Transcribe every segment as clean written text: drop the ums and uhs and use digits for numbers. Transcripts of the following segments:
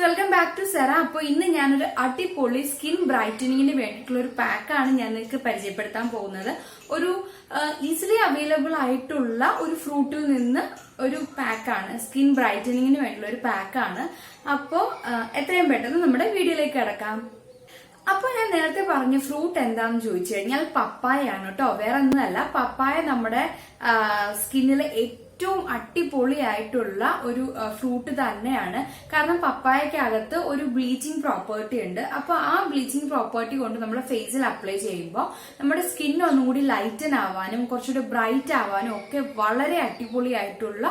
Welcome back to Cera. അപ്പോൾ ഇന്ന് ഞാനൊരു അടിപൊളി സ്കിൻ ബ്രൈറ്റനിങ്ങിന് വേണ്ടിയിട്ടുള്ള ഒരു പാക്കാണ് ഞാൻ നിങ്ങൾക്ക് പരിചയപ്പെടുത്താൻ പോകുന്നത്. ഒരു ഈസിലി അവൈലബിൾ ആയിട്ടുള്ള ഒരു ഫ്രൂട്ടിൽ നിന്ന് ഒരു പാക്കാണ്, സ്കിൻ ബ്രൈറ്റനിങ്ങിന് വേണ്ടിയുള്ള ഒരു പാക്കാണ്. അപ്പോൾ എത്രയും പെട്ടെന്ന് നമ്മുടെ വീഡിയോയിലേക്ക് കിടക്കാം. അപ്പോൾ ഞാൻ നേരത്തെ പറഞ്ഞ ഫ്രൂട്ട് എന്താണെന്ന് ചോദിച്ചു കഴിഞ്ഞാൽ പപ്പായയാണ് കേട്ടോ, വേറെ ഒന്നുമല്ല. പപ്പായ നമ്മുടെ സ്കിന്നിലെ ഏറ്റവും അടിപൊളിയായിട്ടുള്ള ഒരു ഫ്രൂട്ട് തന്നെയാണ്. കാരണം പപ്പായക്കകത്ത് ഒരു ബ്ലീച്ചിങ് പ്രോപ്പർട്ടി ഉണ്ട്. അപ്പൊ ആ ബ്ലീച്ചിങ് പ്രോപ്പർട്ടി കൊണ്ട് നമ്മുടെ ഫേസിൽ അപ്ലൈ ചെയ്യുമ്പോൾ നമ്മുടെ സ്കിൻ ഒന്നും കൂടി ലൈറ്റൻ ആവാനും കുറച്ചുകൂടി ബ്രൈറ്റ് ആവാനും ഒക്കെ വളരെ അടിപൊളിയായിട്ടുള്ള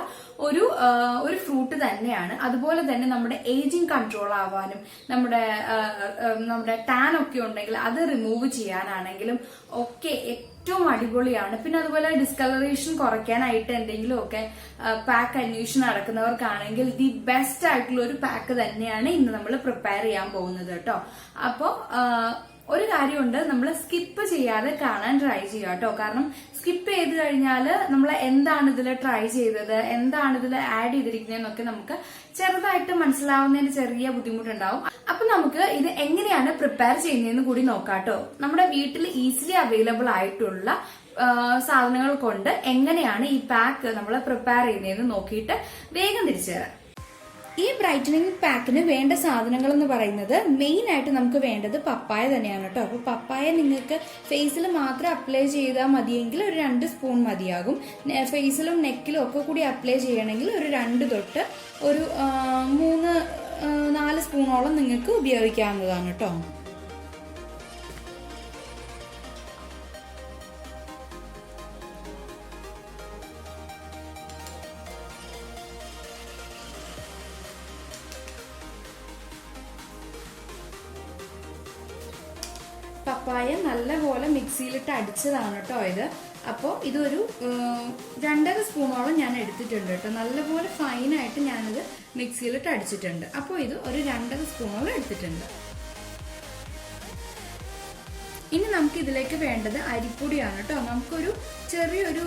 ഒരു ഫ്രൂട്ട് തന്നെയാണ്. അതുപോലെ തന്നെ നമ്മുടെ ഏജിങ് കൺട്രോൾ ആവാനും നമ്മുടെ ടാൻ ഒക്കെ ഉണ്ടെങ്കിൽ അത് റിമൂവ് ചെയ്യാനാണെങ്കിലും ഒക്കെ ഏറ്റവും അടിപൊളിയാണ്. പിന്നെ അതുപോലെ ഡിസ്കളറേഷൻ കുറയ്ക്കാനായിട്ട് എന്തെങ്കിലും ഒക്കെ പാക്ക് അന്വേഷണം നടക്കുന്നവർക്കാണെങ്കിൽ ദി ബെസ്റ്റ് ആയിട്ടുള്ള ഒരു പാക്ക് തന്നെയാണ് ഇന്ന് നമ്മൾ പ്രിപ്പയർ ചെയ്യാൻ പോകുന്നത് കേട്ടോ. അപ്പോ ഒരു കാര്യമുണ്ട്, നമ്മൾ സ്കിപ്പ് ചെയ്യാതെ കാണാൻ ട്രൈ ചെയ്യുക കേട്ടോ. കാരണം സ്കിപ്പ് ചെയ്ത് കഴിഞ്ഞാൽ നമ്മൾ എന്താണ് ഇതിൽ ട്രൈ ചെയ്തത്, എന്താണ് ഇതിൽ ആഡ് ചെയ്തിരിക്കുന്നതെന്നൊക്കെ നമുക്ക് ചെറുതായിട്ട് മനസ്സിലാവുന്നതിന് ചെറിയ ബുദ്ധിമുട്ടുണ്ടാവും. അപ്പൊ നമുക്ക് ഇത് എങ്ങനെയാണ് പ്രിപ്പയർ ചെയ്യുന്നതെന്ന് കൂടി നോക്കാം കേട്ടോ. നമ്മുടെ വീട്ടിൽ ഈസിലി അവൈലബിൾ ആയിട്ടുള്ള സാധനങ്ങൾ കൊണ്ട് എങ്ങനെയാണ് ഈ പാക്ക് നമ്മൾ പ്രിപ്പയർ ചെയ്യുന്നതെന്ന് നോക്കിയിട്ട് വേഗം തിരിച്ചു തരാം. ഈ ബ്രൈറ്റനിങ് പാക്കിന് വേണ്ട സാധനങ്ങൾ എന്ന് പറയുന്നത് മെയിൻ ആയിട്ട് നമുക്ക് വേണ്ടത് പപ്പായ തന്നെയാണ് കേട്ടോ. അപ്പോൾ പപ്പായ നിങ്ങൾക്ക് ഫേസിൽ മാത്രം അപ്ലൈ ചെയ്താൽ മതിയെങ്കിൽ ഒരു 2 സ്പൂൺ മതിയാകും. ഫേസിലും നെക്കിലും ഒക്കെ കൂടി അപ്ലൈ ചെയ്യണമെങ്കിൽ ഒരു 2 തൊട്ട് ഒരു 3-4 സ്പൂണോളം നിങ്ങൾക്ക് ഉപയോഗിക്കാവുന്നതാണ് കേട്ടോ. പപ്പായ നല്ലപോലെ മിക്സിയിലിട്ട് അടിച്ചതാണ് കേട്ടോ ഇത്. അപ്പോൾ ഇതൊരു 2.5 സ്പൂണോളം ഞാൻ എടുത്തിട്ടുണ്ട് കേട്ടോ. നല്ലപോലെ ഫൈനായിട്ട് ഞാനിത് മിക്സിയിലിട്ട് അടിച്ചിട്ടുണ്ട്. അപ്പോൾ ഇത് ഒരു 2.5 സ്പൂണോളം എടുത്തിട്ടുണ്ട്. ഇനി നമുക്ക് ഇതിലേക്ക് വേണ്ടത് അരിപ്പൊടിയാണ് കേട്ടോ. നമുക്കൊരു ചെറിയൊരു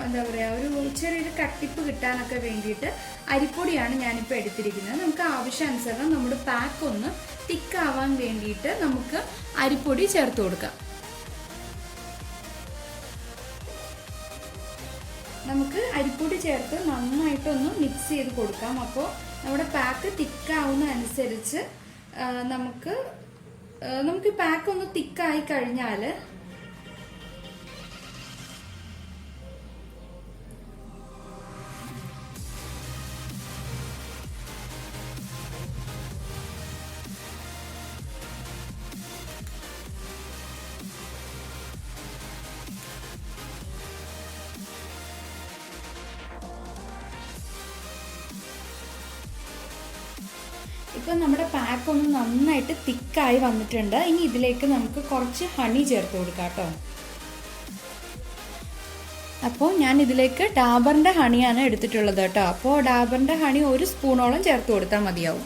എന്താ പറയുക, ഒരു ചെറിയൊരു കട്ടിപ്പ് കിട്ടാനൊക്കെ വേണ്ടിയിട്ട് അരിപ്പൊടിയാണ് ഞാനിപ്പോൾ എടുത്തിരിക്കുന്നത്. നമുക്ക് ആവശ്യാനുസരണം നമ്മുടെ പാക്ക് ഒന്ന് തിക്കാവാൻ വേണ്ടിയിട്ട് നമുക്ക് അരിപ്പൊടി ചേർത്ത് കൊടുക്കാം. നമുക്ക് അരിപ്പൊടി ചേർത്ത് നന്നായിട്ടൊന്ന് മിക്സ് ചെയ്ത് കൊടുക്കാം. അപ്പോൾ നമ്മുടെ പാക്ക് തിക്കാവുന്ന അനുസരിച്ച് നമുക്ക് പാക്ക് ഒന്ന് തിക്കായി കഴിഞ്ഞാൽ ഇപ്പം നമ്മുടെ പാക്ക് ഒന്ന് നന്നായിട്ട് തിക്കായി വന്നിട്ടുണ്ട്. ഇനി ഇതിലേക്ക് നമുക്ക് കുറച്ച് ഹണി ചേർത്ത് കൊടുക്കാം കേട്ടോ. അപ്പോൾ ഞാൻ ഇതിലേക്ക് ഡാബറിൻ്റെ ഹണിയാണ് എടുത്തിട്ടുള്ളത് കേട്ടോ. അപ്പോൾ ഡാബറിൻ്റെ ഹണി 1 സ്പൂണോളം ചേർത്ത് കൊടുത്താൽ മതിയാവും.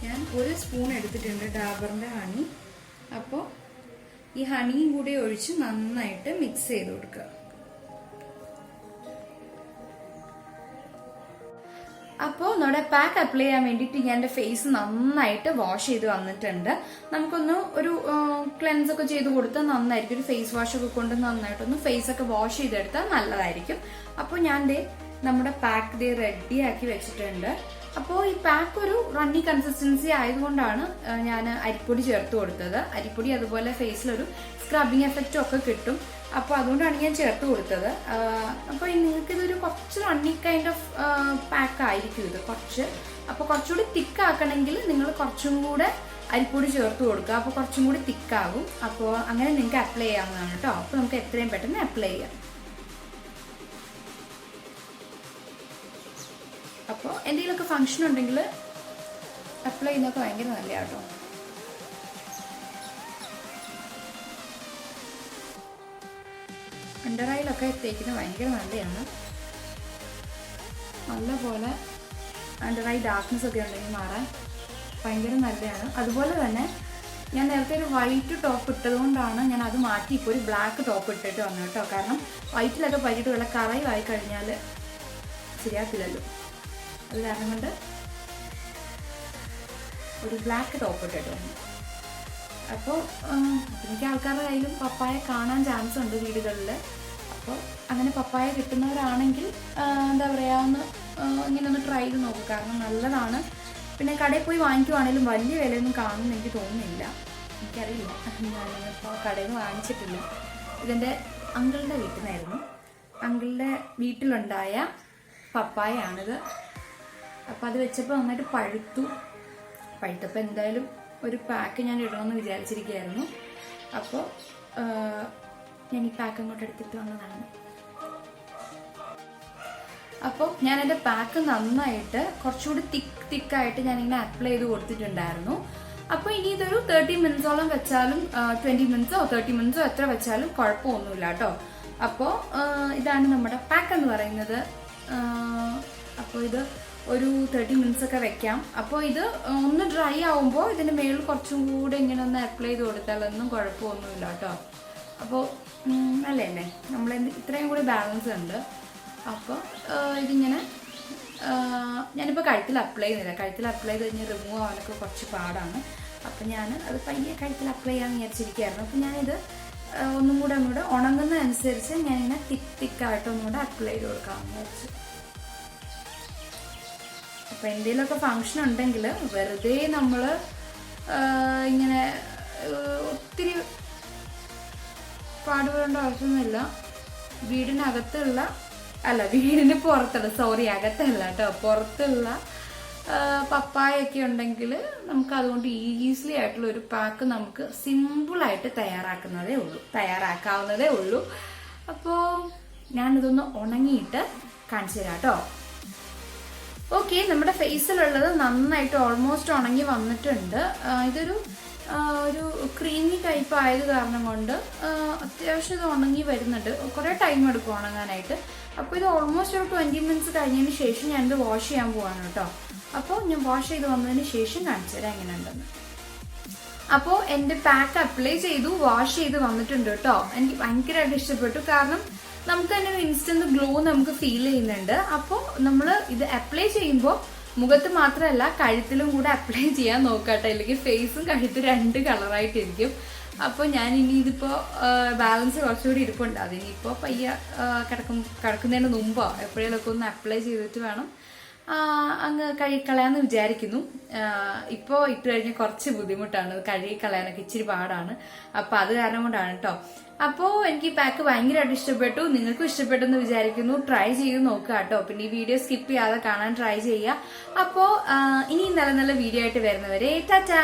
ഞാൻ 1 സ്പൂൺ എടുത്തിട്ടുണ്ട് ഡാബറിൻ്റെ ഹണി. അപ്പോൾ ഈ ഹണിയും കൂടി ഒഴിച്ച് നന്നായിട്ട് മിക്സ് ചെയ്ത് കൊടുക്കുക. അപ്പോൾ നമ്മുടെ പാക്ക് അപ്ലൈ ചെയ്യാൻ വേണ്ടിയിട്ട് ഞാൻ എൻ്റെ ഫേസ് നന്നായിട്ട് വാഷ് ചെയ്ത് വന്നിട്ടുണ്ട്. നമുക്കൊന്ന് ഒരു ക്ലെൻസ് ഒക്കെ ചെയ്ത് കൊടുത്താൽ നന്നായിരിക്കും. ഒരു ഫേസ് വാഷ് ഒക്കെ കൊണ്ട് നന്നായിട്ടൊന്ന് ഫേസ് ഒക്കെ വാഷ് ചെയ്തെടുത്താൽ നല്ലതായിരിക്കും. അപ്പോൾ ഞാൻ നമ്മുടെ പാക്ക് റെഡിയാക്കി വെച്ചിട്ടുണ്ട്. അപ്പോൾ ഈ പാക്ക് ഒരു റണ്ണി കൺസിസ്റ്റൻസി ആയതുകൊണ്ടാണ് ഞാൻ അരിപ്പൊടി ചേർത്ത് കൊടുത്തത്. അരിപ്പൊടി അതുപോലെ ഫേസിലൊരു സ്ക്രബിങ് എഫക്റ്റും ഒക്കെ കിട്ടും. അപ്പോൾ അതുകൊണ്ടാണ് ഞാൻ ചേർത്ത് കൊടുത്തത്. അപ്പോൾ നിങ്ങൾക്കിതൊരു കുറച്ച് റണ്ണി കൈൻഡ് ഓഫ് പാക്ക് ആയിരിക്കും ഇത് കുറച്ച്. അപ്പോൾ കുറച്ചുകൂടി തിക്കാക്കണമെങ്കിൽ നിങ്ങൾ കുറച്ചും കൂടെ അരിപ്പൊടി ചേർത്ത് കൊടുക്കുക. അപ്പോൾ കുറച്ചും കൂടി തിക്കാകും. അപ്പോൾ അങ്ങനെ നിങ്ങൾക്ക് അപ്ലൈ ചെയ്യാവുന്നതാണ് കേട്ടോ. അപ്പോൾ നമുക്ക് എത്രയും പെട്ടെന്ന് അപ്ലൈ ചെയ്യാം. അപ്പോൾ എന്തെങ്കിലുമൊക്കെ ഫംഗ്ഷൻ ഉണ്ടെങ്കിൽ അപ്ലൈ ചെയ്യുന്നതൊക്കെ ഭയങ്കര നല്ല കേട്ടോ. അണ്ടർ ഐയിലൊക്കെ തേക്കുന്നത് ഭയങ്കര നല്ലതാണ്. നല്ലപോലെ അണ്ടർ ഐ ഡാർക്ക്നെസ് ഒക്കെ ഉണ്ടെങ്കിൽ മാറാൻ ഭയങ്കര നല്ലതാണ്. അതുപോലെ തന്നെ ഞാൻ നേരത്തെ ഒരു വൈറ്റ് ടോപ്പ് ഇട്ടതുകൊണ്ടാണ് ഞാൻ അത് മാറ്റി ഇപ്പോൾ ഒരു ബ്ലാക്ക് ടോപ്പ് ഇട്ടിട്ട് വന്നു കേട്ടോ. കാരണം വൈറ്റിലൊക്കെ പറ്റിയിട്ട് വല്ല കറയുമായി കഴിഞ്ഞാൽ ശരിയാക്കില്ലല്ലോ. അത് കാരണം കൊണ്ട് ഒരു ബ്ലാക്ക് ടോപ്പ് ഇട്ടിട്ട് വന്നു. അപ്പോൾ എനിക്ക് ആൾക്കാരുടെ കയ്യിലും പപ്പായ കാണാൻ ചാൻസ് ഉണ്ട് വീടുകളിൽ. അപ്പോൾ അങ്ങനെ പപ്പായ കിട്ടുന്നവരാണെങ്കിൽ എന്താ പറയുക, ഇങ്ങനെ ഒന്ന് ട്രൈ ചെയ്ത് നോക്കും. കാരണം നല്ലതാണ്. പിന്നെ കടയിൽ പോയി വാങ്ങിക്കുവാണെങ്കിലും വലിയ വിലയൊന്നും കാണുമെന്ന് എനിക്ക് തോന്നുന്നില്ല. എനിക്കറിയില്ല, ഞാനിപ്പോൾ കടയിൽ നിന്ന് വാങ്ങിച്ചിട്ടില്ല. ഇതെൻ്റെ അങ്കിളുടെ വീട്ടിൽ നിന്നായിരുന്നു. അങ്കിളുടെ വീട്ടിലുണ്ടായ പപ്പായാണിത്. അപ്പോൾ അത് വെച്ചപ്പോൾ നന്നായിട്ട് പഴുത്തപ്പോൾ എന്തായാലും ഒരു പാക്ക് ഞാൻ ഇടണമെന്ന് വിചാരിച്ചിരിക്കുകയായിരുന്നു. അപ്പോൾ ഞാൻ ഈ പാക്ക് അങ്ങോട്ട് എടുത്തിട്ട് വന്നതാണ്. അപ്പോൾ ഞാൻ എൻ്റെ പാക്ക് നന്നായിട്ട് കുറച്ചുകൂടി തിക്കായിട്ട് ഞാനിങ്ങനെ അപ്ലൈ ചെയ്ത് കൊടുത്തിട്ടുണ്ടായിരുന്നു. അപ്പോൾ ഇനി ഇതൊരു 30 മിനിറ്റ്സോളം വെച്ചാലും 20 മിനിറ്റ്സോ 30 മിനിറ്റ്സോ എത്ര വെച്ചാലും കുഴപ്പമൊന്നുമില്ല കേട്ടോ. അപ്പോൾ ഇതാണ് നമ്മുടെ പാക്ക് എന്ന് പറയുന്നത്. അപ്പോൾ ഇത് ഒരു 30 മിനിറ്റ്സ് ഒക്കെ വെക്കാം. അപ്പോൾ ഇത് ഒന്ന് ഡ്രൈ ആവുമ്പോൾ ഇതിൻ്റെ മേളിൽ കുറച്ചും കൂടെ ഇങ്ങനെ ഒന്ന് അപ്ലൈ ചെയ്ത് കൊടുത്താലൊന്നും കുഴപ്പമൊന്നുമില്ല കേട്ടോ. അപ്പോൾ അല്ലേ നമ്മൾ ഇത്രയും കൂടി ബാലൻസ് ഉണ്ട്. അപ്പോൾ ഇതിങ്ങനെ ഞാനിപ്പോൾ കഴുത്തിൽ അപ്ലൈ ചെയ്യുന്നില്ല. കഴുത്തിൽ അപ്ലൈ ചെയ്ത് കഴിഞ്ഞാൽ റിമൂവ് ആവാനൊക്കെ കുറച്ച് പാടാണ്. അപ്പം ഞാൻ അത് പയ്യെ കഴുത്തിൽ അപ്ലൈ ചെയ്യാമെന്ന് വിചാരിച്ചിരിക്കുകയായിരുന്നു. അപ്പം ഞാനിത് ഒന്നുകൂടെ ഉണങ്ങുന്നതനുസരിച്ച് ഞാനിങ്ങനെ തിക്കായിട്ട് ഒന്നുകൂടെ അപ്ലൈ ചെയ്ത് കൊടുക്കാമെന്ന് വിചാരിച്ചു. അപ്പം എന്തെങ്കിലുമൊക്കെ ഫങ്ഷൻ ഉണ്ടെങ്കിൽ വെറുതെ നമ്മൾ ഇങ്ങനെ ഒത്തിരി പാടുപെടേണ്ട ആവശ്യമൊന്നുമില്ല. വീടിന് അകത്തല്ല കേട്ടോ, പുറത്തുള്ള പപ്പായൊക്കെ ഉണ്ടെങ്കിൽ നമുക്ക് അതുകൊണ്ട് ഈസിലി ആയിട്ടുള്ള ഒരു പാക്ക് നമുക്ക് സിമ്പിളായിട്ട് തയ്യാറാക്കാവുന്നതേ ഉള്ളൂ. അപ്പോൾ ഞാനിതൊന്ന് ഉണങ്ങിയിട്ട് കാണിച്ചു തരാം കേട്ടോ. ഓക്കെ, നമ്മുടെ ഫേസിലുള്ളത് നന്നായിട്ട് ഓൾമോസ്റ്റ് ഉണങ്ങി വന്നിട്ടുണ്ട്. ഇതൊരു ക്രീമി ടൈപ്പ് ആയത് കാരണം കൊണ്ട് അത്യാവശ്യം ഇത് ഉണങ്ങി വരുന്നുണ്ട്. കുറേ ടൈം എടുക്കും ഉണങ്ങാനായിട്ട്. അപ്പോൾ ഇത് ഓൾമോസ്റ്റ് ഒരു 20 മിനിറ്റ്സ് കഴിഞ്ഞതിന് ശേഷം ഞാനിത് വാഷ് ചെയ്യാൻ പോവാണ് കേട്ടോ. അപ്പോൾ ഞാൻ വാഷ് ചെയ്ത് വന്നതിന് ശേഷം കാണിച്ചു തരാം എങ്ങനെയുണ്ടെന്ന്. അപ്പോൾ എൻ്റെ പാക്ക് അപ്ലൈ ചെയ്തു വാഷ് ചെയ്ത് വന്നിട്ടുണ്ട് കേട്ടോ. എനിക്ക് ഭയങ്കരമായിട്ട് ഇഷ്ടപ്പെട്ടു. കാരണം നമുക്ക് തന്നെ ഒരു ഇൻസ്റ്റന്റ് ഗ്ലോ നമുക്ക് ഫീൽ ചെയ്യുന്നുണ്ട്. അപ്പോൾ നമ്മൾ ഇത് അപ്ലൈ ചെയ്യുമ്പോൾ മുഖത്ത് മാത്രമല്ല കഴുത്തിലും കൂടെ അപ്ലൈ ചെയ്യാൻ നോക്കാട്ടോ. അല്ലെങ്കിൽ ഫേസും കഴുത്തും 2 കളറായിട്ടിരിക്കും. അപ്പോൾ ഞാൻ ഇനി ഇതിപ്പോൾ ബാലൻസ് കുറച്ചുകൂടി ഇരിപ്പുണ്ട്. അതിനിപ്പോൾ പയ്യ കിടക്കുന്നതിന് മുമ്പോ എപ്പോഴേലൊക്കെ ഒന്ന് അപ്ലൈ ചെയ്തിട്ട് വേണം അങ്ങ് കഴുകിക്കളയാന്ന് വിചാരിക്കുന്നു. ഇപ്പോൾ ഇട്ട് കഴിഞ്ഞാൽ കുറച്ച് ബുദ്ധിമുട്ടാണ്, കഴുകിക്കളയാനൊക്കെ ഇച്ചിരി പാടാണ്. അപ്പോൾ അത് കാരണം കൊണ്ടാണ് കേട്ടോ. അപ്പോൾ എനിക്ക് ഈ പാക്ക് ഭയങ്കരമായിട്ട് ഇഷ്ടപ്പെട്ടു. നിങ്ങൾക്കും ഇഷ്ടപ്പെട്ടെന്ന് വിചാരിക്കുന്നു. ട്രൈ ചെയ്ത് നോക്കുക കേട്ടോ. പിന്നെ ഈ വീഡിയോ സ്കിപ്പ് ചെയ്യാതെ കാണാൻ ട്രൈ ചെയ്യുക. അപ്പോൾ ഇനി നല്ല നല്ല വീഡിയോ ആയിട്ട് വരുന്നവരെ ടാറ്റാ.